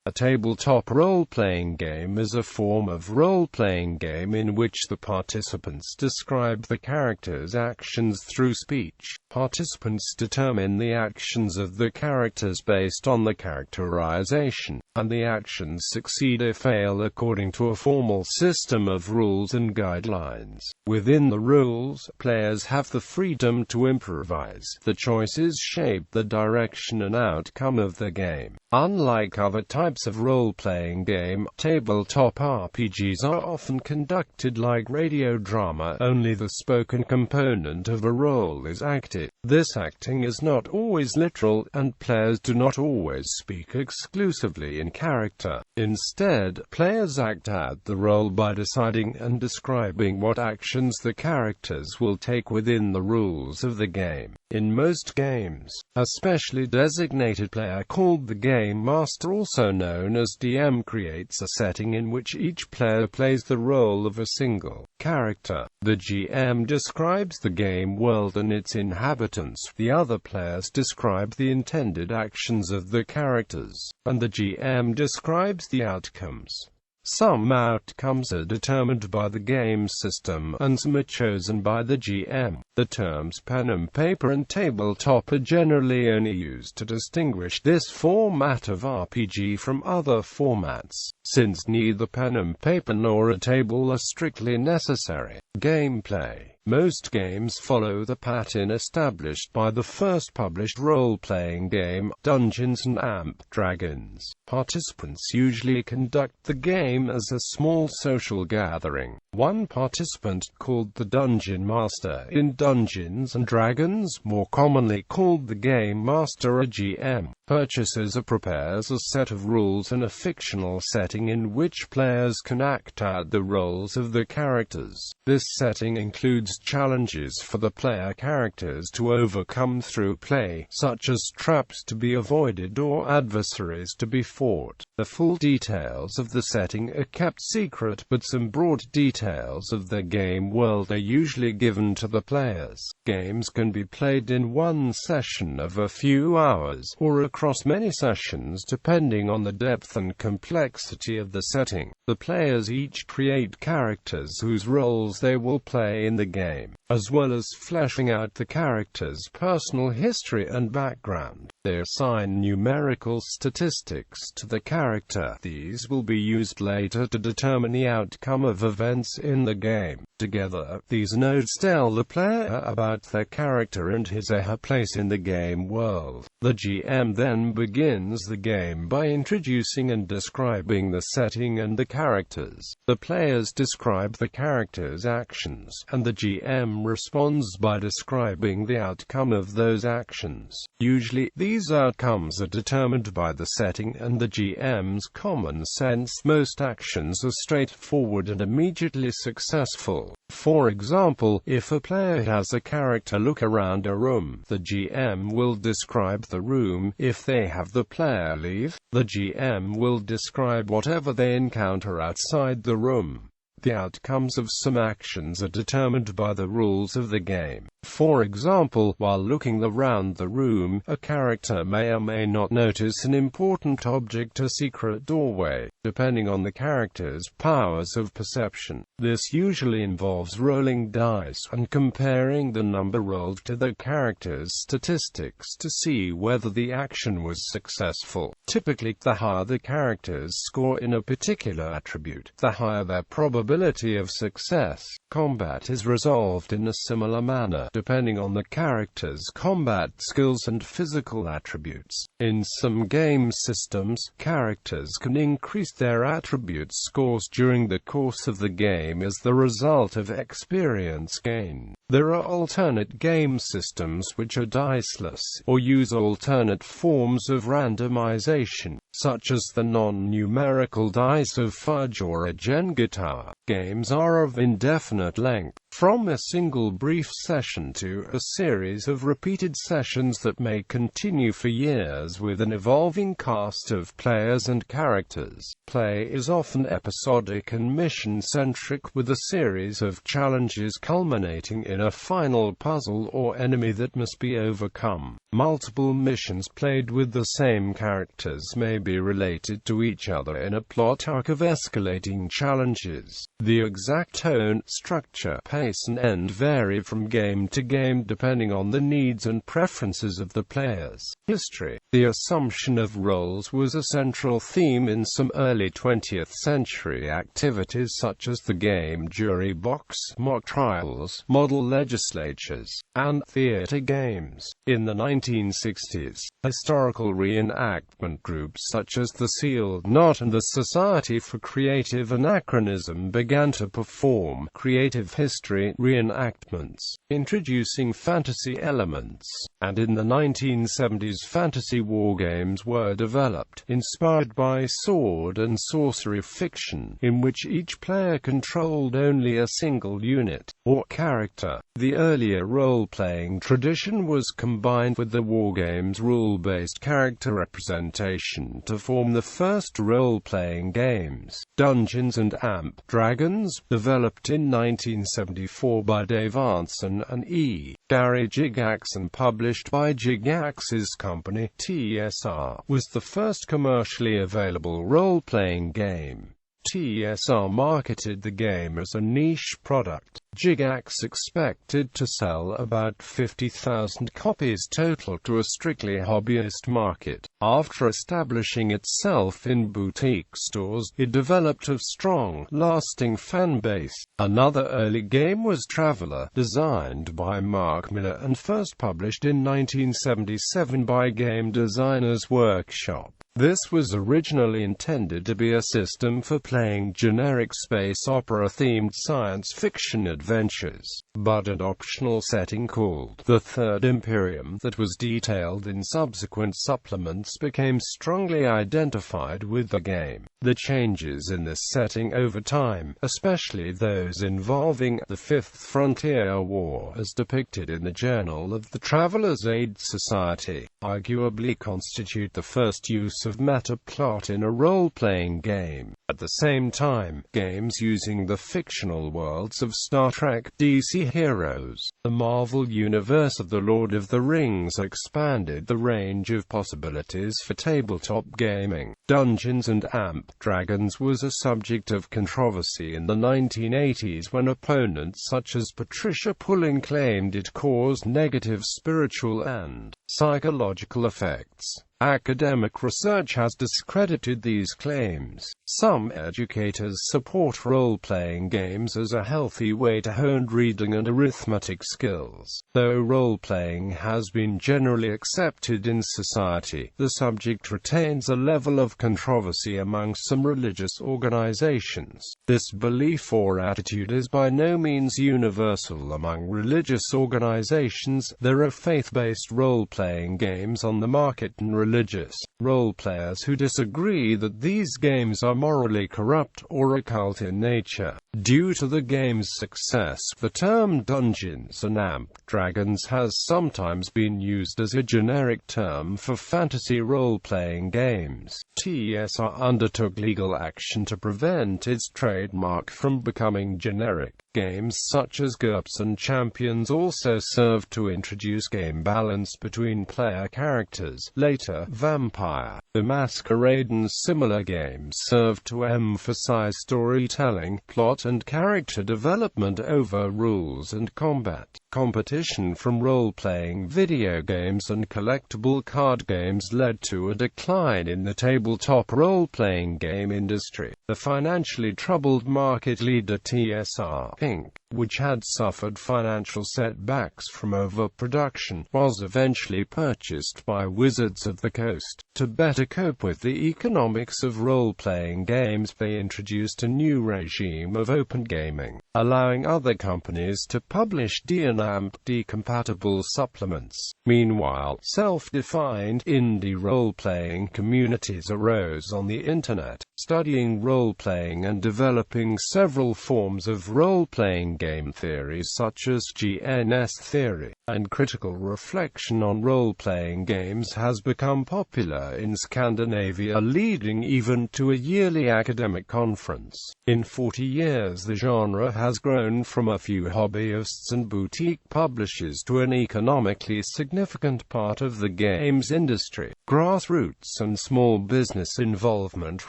A tabletop role-playing game is a form of role-playing game in which the participants describe the character's actions through speech. Participants determine the actions of the characters based on the characterization, and the actions succeed or fail according to a formal system of rules and guidelines. Within the rules, players have the freedom to improvise. The choices shape the direction and outcome of the game. Unlike other types of role-playing game, tabletop RPGs are often conducted like radio drama. Only the spoken component of a role is acted. This acting is not always literal, and players do not always speak exclusively in character. Instead, players act out the role by deciding and describing what actions the characters will take within the rules of the game. In most games, a specially designated player called the Game Master, also known as DM, creates a setting in which each player plays the role of a single character. The GM describes the game world and its inhabitants. The other players describe the intended actions of the characters, and the GM describes the outcomes. Some outcomes are determined by the game system, and some are chosen by the GM. The terms pen and paper and tabletop are generally only used to distinguish this format of RPG from other formats, since neither pen and paper nor a table are strictly necessary. Gameplay. Most games follow the pattern established by the first published role-playing game, Dungeons & Dragons. Participants usually conduct the game as a small social gathering. One participant, called the Dungeon Master in Dungeons & Dragons, more commonly called the Game Master or GM, purchases or prepares a set of rules in a fictional setting in which players can act out the roles of the characters. This setting includes challenges for the player characters to overcome through play, such as traps to be avoided or adversaries to be fought. The full details of the setting are kept secret, but some broad details of the game world are usually given to the players. Games can be played in one session of a few hours, or across many sessions depending on the depth and complexity of the setting. The players each create characters whose roles they will play in the game, as well as fleshing out the character's personal history and background. They assign numerical statistics to the character. These will be used later to determine the outcome of events in the game. Together, these notes tell the player about their character and his or her place in the game world. The GM then begins the game by introducing and describing the setting and the characters. The players describe the characters' actions, and the GM responds by describing the outcome of those actions. Usually, these outcomes are determined by the setting and the GM's common sense. Most actions are straightforward and immediately successful. For example, if a player has a character look around a room, the GM will describe the room. If they have the player leave, the GM will describe whatever they encounter outside the room. The outcomes of some actions are determined by the rules of the game. For example, while looking around the room, a character may or may not notice an important object or secret doorway, depending on the character's powers of perception. This usually involves rolling dice and comparing the number rolled to the character's statistics to see whether the action was successful. Typically, the higher the character's score in a particular attribute, the higher their probability of success. Combat is resolved in a similar manner, depending on the character's combat skills and physical attributes. In some game systems, characters can increase their attribute scores during the course of the game as the result of experience gain. There are alternate game systems which are diceless, or use alternate forms of randomization, such as the non-numerical dice of fudge or a Jenga tower. Games are of indefinite length. from a single brief session to a series of repeated sessions that may continue for years with an evolving cast of players and characters. Play is often episodic and mission-centric, with a series of challenges culminating in a final puzzle or enemy that must be overcome. Multiple missions played with the same characters may be related to each other in a plot arc of escalating challenges. The exact tone, structure, pace and end vary from game to game depending on the needs and preferences of the players. History. The assumption of roles was a central theme in some early 20th century activities such as the game jury box, mock trials, model legislatures, and theater games. In the 1960s, historical reenactment groups such as the Sealed Knot and the Society for Creative Anachronism began to perform creative history reenactments, introducing fantasy elements, and in the 1970s fantasy wargames were developed, inspired by sword and sorcery fiction, in which each player controlled only a single unit, or character. The earlier role-playing tradition was combined with the wargames rule-based character representation to form the first role-playing games. Dungeons & Dragons, developed in 1974 by Dave Arnson and E. Gary Gygax and published by Gygax's company, TSR, was the first commercially available role-playing game. TSR marketed the game as a niche product. Gygax expected to sell about 50,000 copies total to a strictly hobbyist market. After establishing itself in boutique stores, it developed a strong, lasting fan base. Another early game was Traveller, designed by Mark Miller and first published in 1977 by Game Designers Workshop. This was originally intended to be a system for playing generic space opera-themed science fiction adventures, but an optional setting called The Third Imperium that was detailed in subsequent supplements became strongly identified with the game. The changes in this setting over time, especially those involving the Fifth Frontier War as depicted in the Journal of the Traveller's Aid Society, arguably constitute the first use of meta-plot in a role-playing game. At the same time, games using the fictional worlds of Star Trek, DC Heroes, the Marvel Universe of The Lord of the Rings expanded the range of possibilities for tabletop gaming. Dungeons & Dragons was a subject of controversy in the 1980s when opponents such as Patricia Pulling claimed it caused negative spiritual and psychological effects. Academic research has discredited these claims. Some educators support role-playing games as a healthy way to hone reading and arithmetic skills. Though role-playing has been generally accepted in society, the subject retains a level of controversy among some religious organizations. This belief or attitude is by no means universal among religious organizations. There are faith-based role-playing games on the market and religious role-players who disagree that these games are morally corrupt or occult in nature. Due to the game's success, the term Dungeons & Dragons has sometimes been used as a generic term for fantasy role-playing games. TSR undertook legal action to prevent its trademark from becoming generic. Games such as GURPS and Champions also served to introduce game balance between player characters. Later, Vampire the Masquerade and similar games served to emphasize storytelling, plot and character development over rules and combat. Competition from role-playing video games and collectible card games led to a decline in the tabletop role-playing game industry. The financially troubled market leader TSR Inc., which had suffered financial setbacks from overproduction, was eventually purchased by Wizards of the Coast. To better cope with the economics of role-playing games, they introduced a new regime of open gaming, allowing other companies to publish D&D-compatible supplements. Meanwhile, self-defined indie role-playing communities arose on the Internet, studying role-playing and developing several forms of role-playing game theories such as GNS theory, and critical reflection on role-playing games has become popular in Scandinavia, leading even to a yearly academic conference. In 40 years, the genre has grown from a few hobbyists and boutique publishers to an economically significant part of the games industry. Grassroots and small business involvement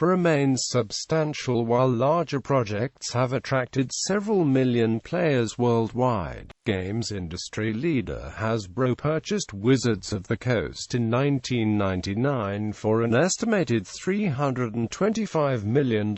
remains substantial, while larger projects have attracted several million players worldwide. Games industry leader Hasbro purchased Wizards of the Coast in 1999 for an estimated $325 million.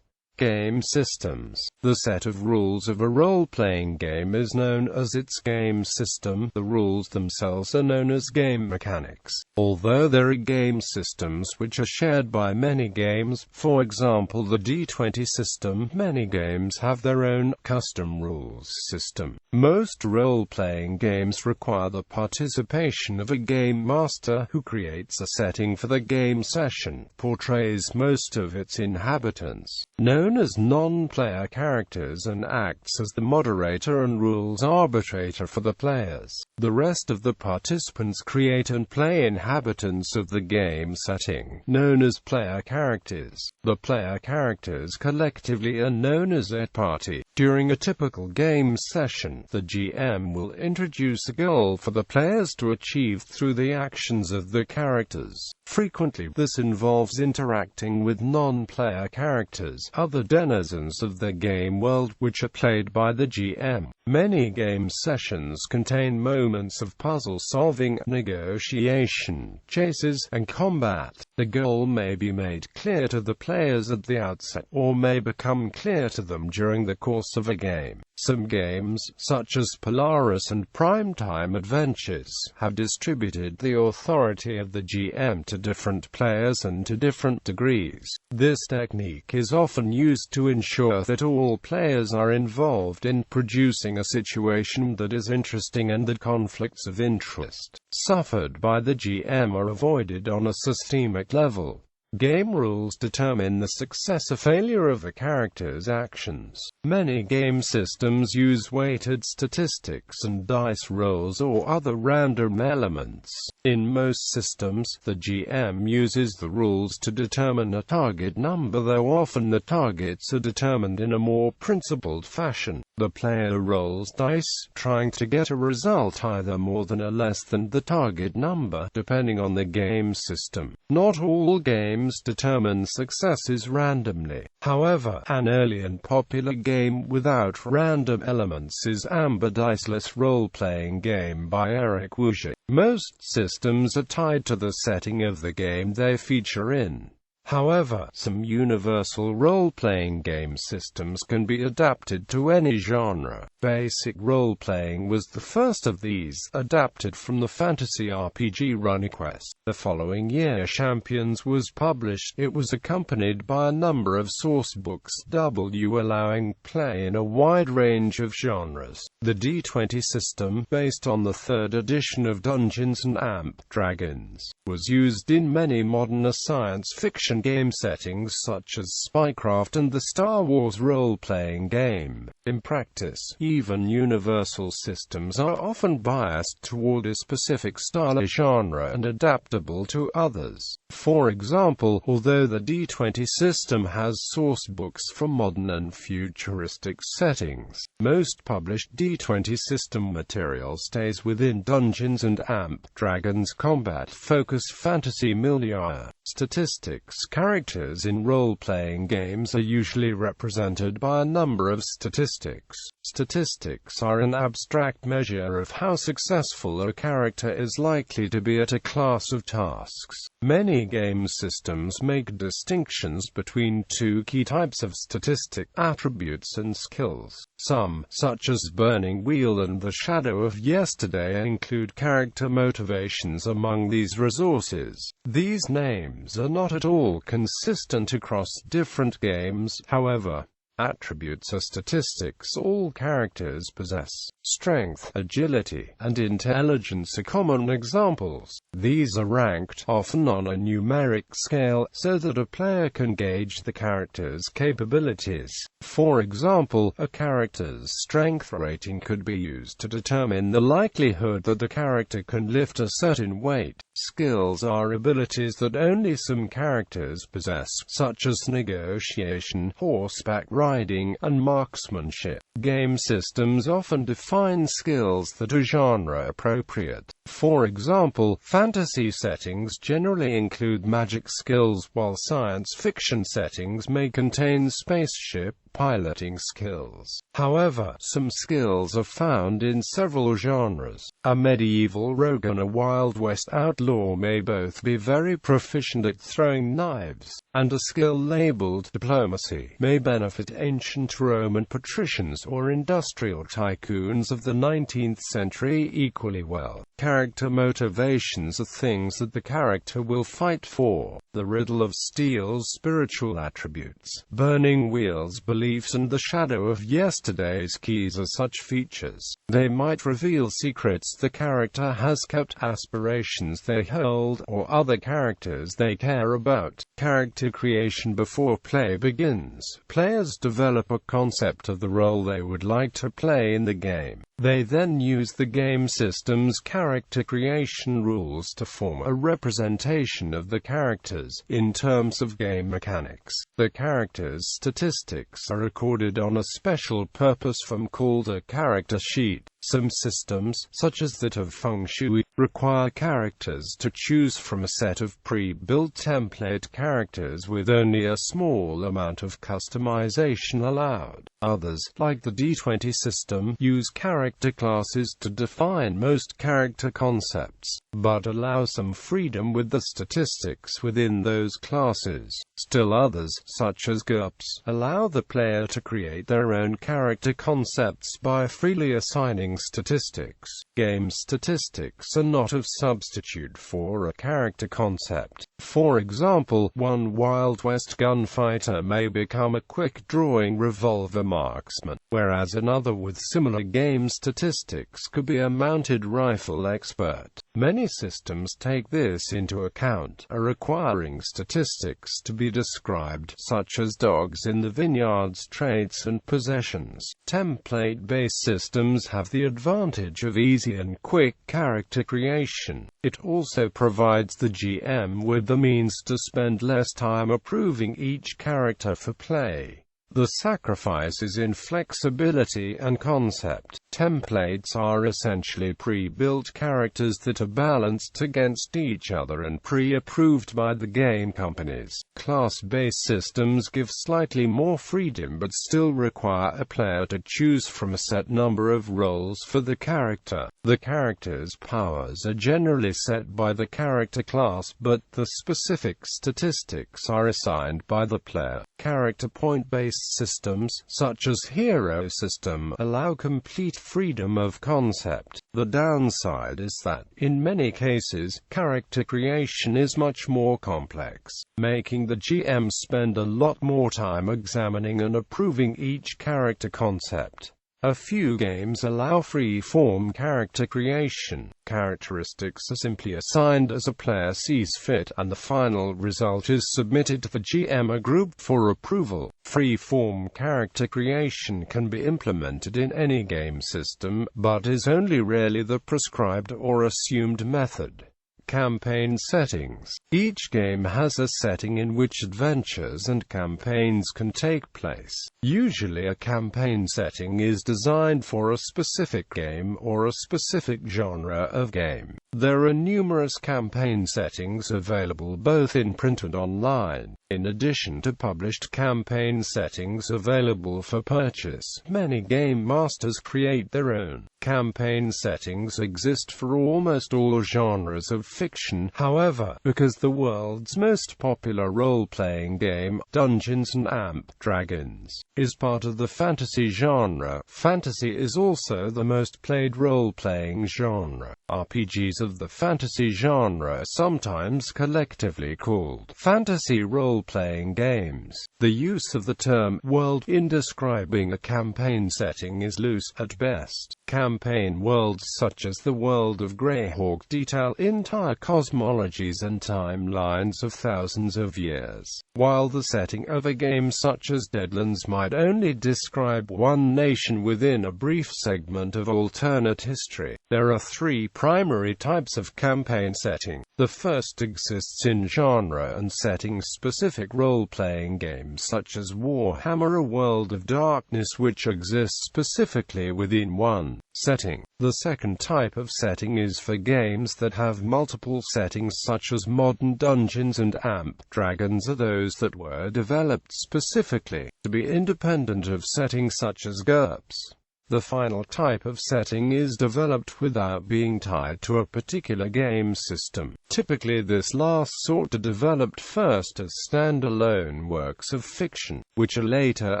Game systems. The set of rules of a role-playing game is known as its game system. The rules themselves are known as game mechanics. Although there are game systems which are shared by many games, for example the D20 system, many games have their own custom rules system. Most role-playing games require the participation of a game master, who creates a setting for the game session, portrays most of its inhabitants, known as non-player characters, and acts as the moderator and rules arbitrator for the players. The rest of the participants create and play inhabitants of the game setting, known as player characters. The player characters collectively are known as a party. During a typical game session, the GM will introduce a goal for the players to achieve through the actions of the characters. Frequently, this involves interacting with non-player characters, other denizens of the game world, which are played by the GM. Many game sessions contain moments of puzzle-solving, negotiation, chases, and combat. The goal may be made clear to the players at the outset, or may become clear to them during the course of a game. Some games, such as Polaris and Primetime Adventures, have distributed the authority of the GM to different players and to different degrees. This technique is often used to ensure that all players are involved in producing a situation that is interesting and that conflicts of interest suffered by the GM are avoided on a systemic level. Game rules determine the success or failure of a character's actions. Many game systems use weighted statistics and dice rolls or other random elements. In most systems, the GM uses the rules to determine a target number, though often the targets are determined in a more principled fashion. The player rolls dice, trying to get a result either more than or less than the target number, depending on the game system. Not all games determine successes randomly. However, an early and popular game without random elements is Amber Diceless Role-Playing Game by Eric Wouge. Most systems are tied to the setting of the game they feature in. However, some universal role-playing game systems can be adapted to any genre. Basic role-playing was the first of these, adapted from the fantasy RPG RuneQuest. The following year Champions was published. It was accompanied by a number of sourcebooks, allowing play in a wide range of genres. The D20 system, based on the third edition of Dungeons & Dragons, was used in many modern science fiction game settings such as Spycraft and the Star Wars role-playing game. In practice, even universal systems are often biased toward a specific style or genre and adaptable to others. For example, although the D20 system has sourcebooks for modern and futuristic settings, most published D20 system material stays within Dungeons & Dragons combat-focused fantasy milieu. Statistics. Characters in role-playing games are usually represented by a number of statistics. Statistics are an abstract measure of how successful a character is likely to be at a class of tasks. Many game systems make distinctions between two key types of statistic, attributes and skills. Some, such as Burning Wheel and The Shadow of Yesterday, include character motivations among these resources. sources. These names are not at all consistent across different games, however. Attributes are statistics all characters possess. Strength, agility, and intelligence are common examples. These are ranked, often on a numeric scale, so that a player can gauge the character's capabilities. For example, a character's strength rating could be used to determine the likelihood that the character can lift a certain weight. Skills are abilities that only some characters possess, such as negotiation, horseback riding, and marksmanship. Game systems often define skills that are genre-appropriate. For example, fantasy settings generally include magic skills, while science fiction settings may contain spaceship piloting skills. However, some skills are found in several genres. A medieval rogue and a Wild West outlaw may both be very proficient at throwing knives, and a skill labeled diplomacy may benefit ancient Roman patricians or industrial tycoons of the 19th century equally well. Character motivations are things that the character will fight for. The riddle of Steele's spiritual attributes, burning wheels, beliefs, and the shadow of yesterday's keys are such features. They might reveal secrets the character has kept, aspirations they hold, or other characters they care about. Character creation before play begins. Players develop a concept of the role they would like to play in the game. They then use the game system's character creation rules to form a representation of the characters. In terms of game mechanics, the character's statistics are recorded on a special purpose form called a character sheet. Some systems, such as that of Feng Shui, require characters to choose from a set of pre-built template characters with only a small amount of customization allowed. Others, like the D20 system, use character classes to define most character concepts, but allow some freedom with the statistics within those classes. Still others, such as GURPS, allow the player to create their own character concepts by freely assigning statistics. Game statistics are not a substitute for a character concept. For example, one Wild West gunfighter may become a quick-drawing revolver marksman, whereas another with similar game statistics could be a mounted rifle expert. Many systems take this into account, requiring statistics to be described, such as dogs in the vineyards, traits and possessions. Template-based systems have the advantage of easy and quick character creation. It also provides the GM with the means to spend less time approving each character for play. The sacrifice is in flexibility and concept. Templates are essentially pre-built characters that are balanced against each other and pre-approved by the game companies. Class-based systems give slightly more freedom but still require a player to choose from a set number of roles for the character. The character's powers are generally set by the character class, but the specific statistics are assigned by the player. Character point-based systems, such as Hero System, allow complete freedom of concept. The downside is that, in many cases, character creation is much more complex, making the GM spend a lot more time examining and approving each character concept. A few games allow free-form character creation. Characteristics are simply assigned as a player sees fit, and the final result is submitted to the GM or group for approval. Free-form character creation can be implemented in any game system, but is only rarely the prescribed or assumed method. Campaign settings. Each game has a setting in which adventures and campaigns can take place. Usually a campaign setting is designed for a specific game or a specific genre of game. There are numerous campaign settings available both in print and online. In addition to published campaign settings available for purchase, many game masters create their own. Campaign settings exist for almost all genres of fiction. However, because the world's most popular role-playing game, Dungeons & Dragons, is part of the fantasy genre, fantasy is also the most played role-playing genre. RPGs of the fantasy genre are sometimes collectively called fantasy role-playing games. The use of the term world in describing a campaign setting is loose at best. Campaign worlds such as the world of Greyhawk detail entire cosmologies and timelines of thousands of years, while the setting of a game such as Deadlands might only describe one nation within a brief segment of alternate history. There are three primary types of campaign setting. The first exists in genre and setting-specific role-playing games such as Warhammer: A World of Darkness, which exists specifically within one setting. The second type of setting is for games that have multiple settings such as modern Dungeons & Dragons are those that were developed specifically to be independent of settings such as GURPS. The final type of setting is developed without being tied to a particular game system. Typically this last sort are developed first as standalone works of fiction, which are later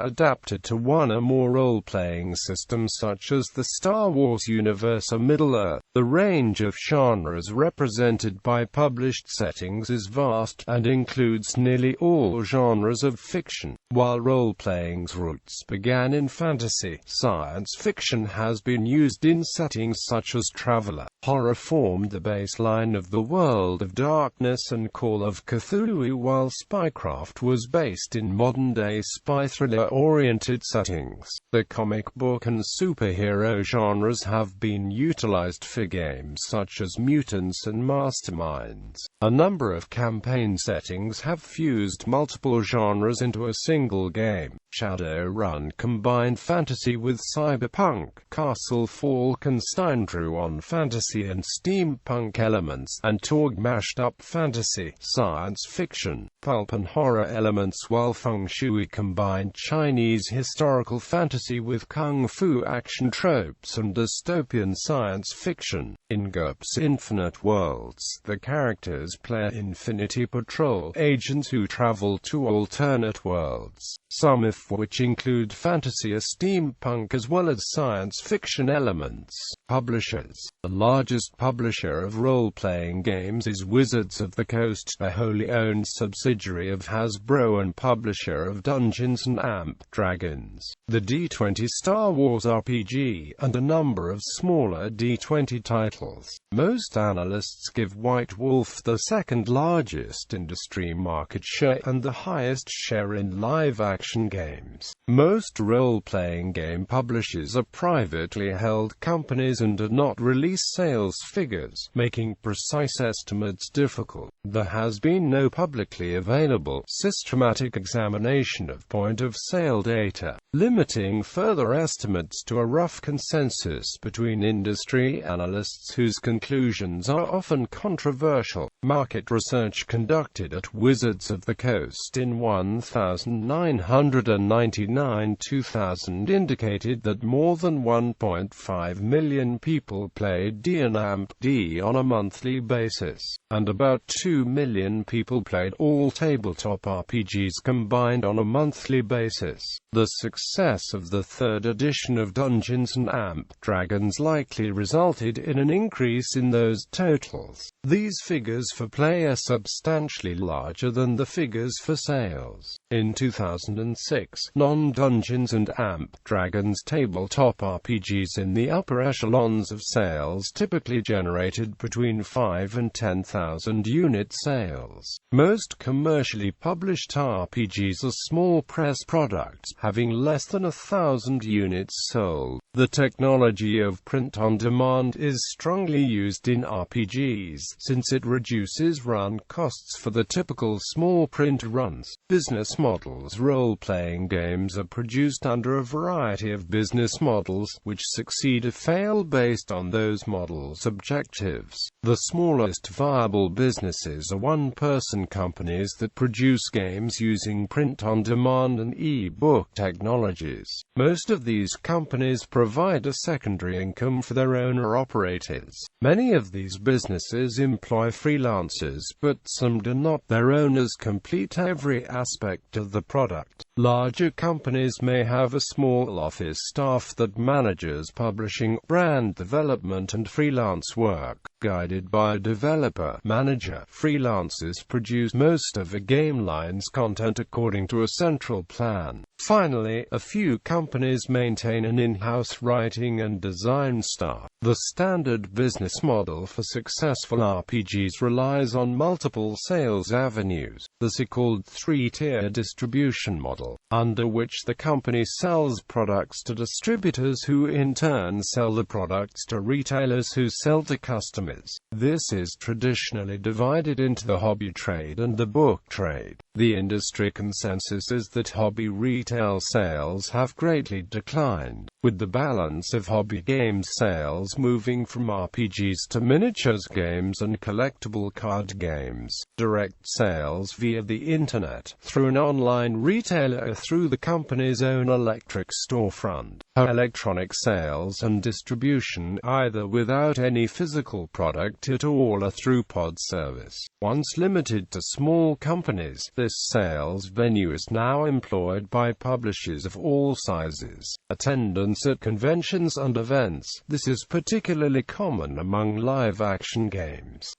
adapted to one or more role-playing systems such as the Star Wars universe or Middle-earth. The range of genres represented by published settings is vast, and includes nearly all genres of fiction. While role-playing's roots began in fantasy, science fiction has been used in settings such as Traveller. Horror formed the baseline of the World of Darkness and Call of Cthulhu, while spycraft was based in modern-day spy thriller-oriented settings. The comic book and superhero genres have been utilized for games such as Mutants and Masterminds. A number of campaign settings have fused multiple genres into a single game. Shadowrun combined fantasy with cyberpunk. Castle Falkenstein drew on fantasy and steampunk elements, and Torg mashed up fantasy, science fiction, pulp and horror elements, while Feng Shui combined Chinese historical fantasy with kung fu action tropes and dystopian science fiction. In GURPS Infinite Worlds, the characters play Infinity Patrol agents who travel to alternate worlds, some of which include fantasy or steampunk as well as science fiction elements. Publishers. The largest publisher of role-playing games is Wizards of the Coast, a wholly owned subsidiary of Hasbro and publisher of Dungeons & Dragons, the D20 Star Wars RPG, and a number of smaller D20 titles. Most analysts give White Wolf the second largest industry market share and the highest share in live-action games. Most role-playing game publishers are privately held companies and do not release sales figures, making precise estimates difficult. There has been no publicly available, systematic examination of point-of-sale data, limiting further estimates to a rough consensus between industry analysts whose conclusions are often controversial. Market research conducted at Wizards of the Coast in 1999-2000 indicated that more than 1.5 million people played D&D on a monthly basis, and about 2 million people played all tabletop RPGs combined on a monthly basis. The success of the third edition of Dungeons & Dragons likely resulted in an increase in those totals. These figures for play are substantially larger than the figures for sales. In 2006, non-Dungeons & Dragons tabletop RPGs in the upper echelons of sales typically generated between 5,000 and 10,000 unit sales. Most commercially published RPGs are small press products, having less than 1,000 units sold. The technology of print on demand is strongly used in RPGs, since it reduces run costs for the typical small print runs. Business models. Role-playing games are produced under a variety of business models, which succeed or fail based on those models' objectives. The smallest viable businesses are one-person companies that produce games using print-on-demand and e-book technologies. Most of these companies provide a secondary income for their owner-operators. Many of these businesses employ freelancers, but some do not. Their owners complete every aspect of the product. Larger companies may have a small office staff that manages publishing, brand development and freelance work. Guided by a developer manager, freelancers produce most of a game line's content according to a central plan. Finally, a few companies maintain an in-house writing and design staff. The standard business model for successful RPGs relies on multiple sales avenues, the so-called three-tier distribution model, under which the company sells products to distributors who in turn sell the products to retailers who sell to customers. This is traditionally divided into the hobby trade and the book trade. The industry consensus is that hobby retail sales have greatly declined, with the balance of hobby games sales moving from RPGs to miniatures games and collectible card games. Direct sales via the internet, through an online retailer or through the company's own electric storefront. Electronic sales and distribution, either without any physical product at all or through pod service. Once limited to small companies, this sales venue is now employed by publishers of all sizes. Attendance at conventions and events. This is particularly common among live-action games.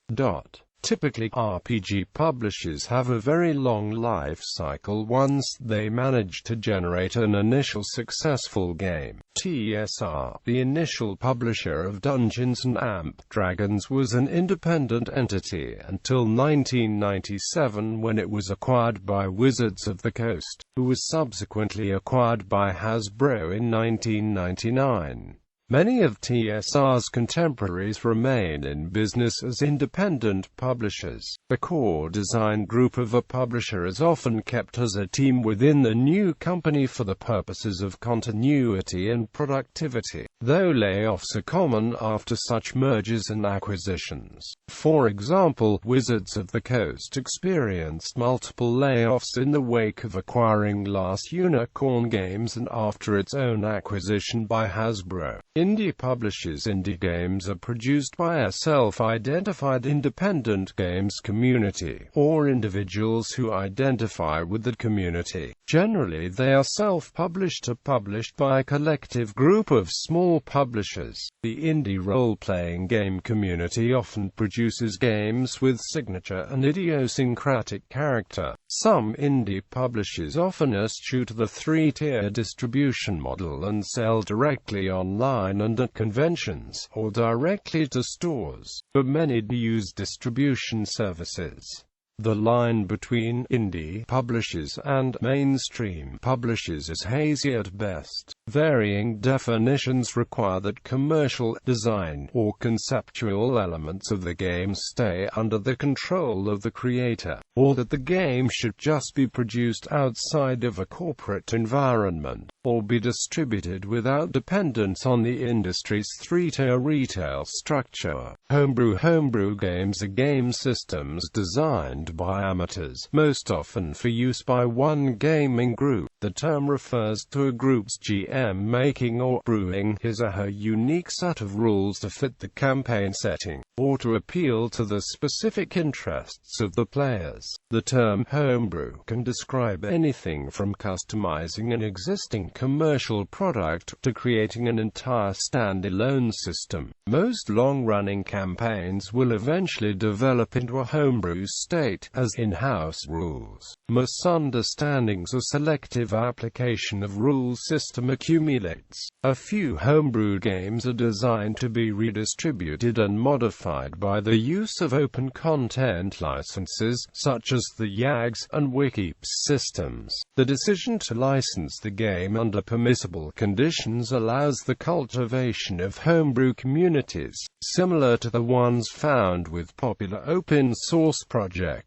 Typically, RPG publishers have a very long life cycle once they manage to generate an initial successful game. TSR, the initial publisher of Dungeons & Dragons, was an independent entity until 1997 when it was acquired by Wizards of the Coast, who was subsequently acquired by Hasbro in 1999. Many of TSR's contemporaries remain in business as independent publishers. The core design group of a publisher is often kept as a team within the new company for the purposes of continuity and productivity, though layoffs are common after such mergers and acquisitions. For example, Wizards of the Coast experienced multiple layoffs in the wake of acquiring Last Unicorn Games and after its own acquisition by Hasbro. Indie publishers. Indie games are produced by a self-identified independent games community, or individuals who identify with the community. Generally, they are self-published or published by a collective group of small publishers. The indie role-playing game community often produces games with signature and idiosyncratic character. Some indie publishers often eschew the three-tier distribution model and sell directly online and at conventions, or directly to stores, but many do use distribution services. The line between indie publishers and mainstream publishers is hazy at best. Varying definitions require that commercial, design, or conceptual elements of the game stay under the control of the creator, or that the game should just be produced outside of a corporate environment, or be distributed without dependence on the industry's three-tier retail structure. Homebrew games are game systems designed by amateurs, most often for use by one gaming group. The term refers to a group's GM making or brewing his or her unique set of rules to fit the campaign setting, or to appeal to the specific interests of the players. The term homebrew can describe anything from customizing an existing commercial product to creating an entire standalone system. Most long-running campaigns will eventually develop into a homebrew state, as in-house rules, misunderstandings or selective application of rules system accumulates. A few homebrew games are designed to be redistributed and modified by the use of open content licenses, such as the YAGS and Wikipedia systems. The decision to license the game under permissible conditions allows the cultivation of homebrew communities, similar to the ones found with popular open-source projects.